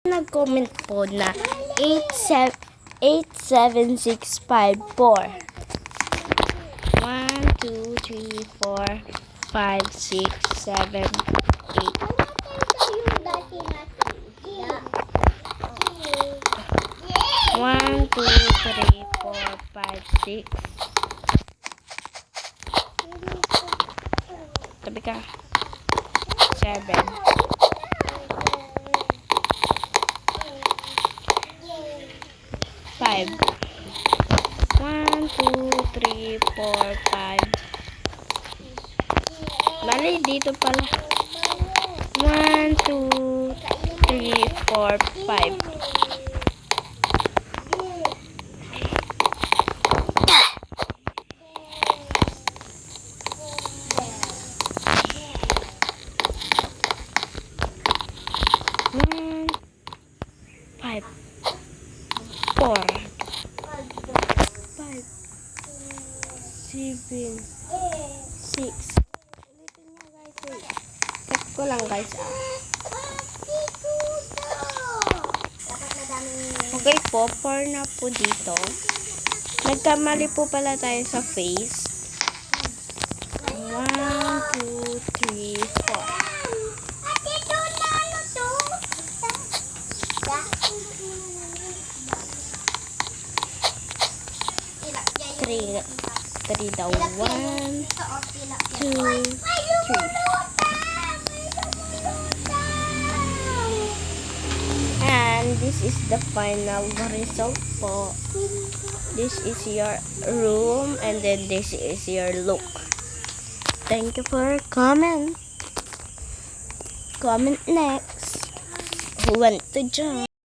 nag-comment po na 87654. 1, 2, 3, 4, 5, 6, 7, 8. 1, 2, 3, 4, 5, 6. Tabi ka. 7. 5. 1, 2, 3, 4, 5. Bali, dito pala. 1, 2, 3, 4, 5. Five, 4, 5, 7, 6. Ulitin nyo guys. Check ko lang guys. Okay po, 4 na po dito. Nagkamali po pala tayo sa face. 1, 2, 3, 4. 3 daw. 1, 2, 3. And this is the final result po. This is your room and then this is your look. Thank you for comment. Comment next. Who want to join?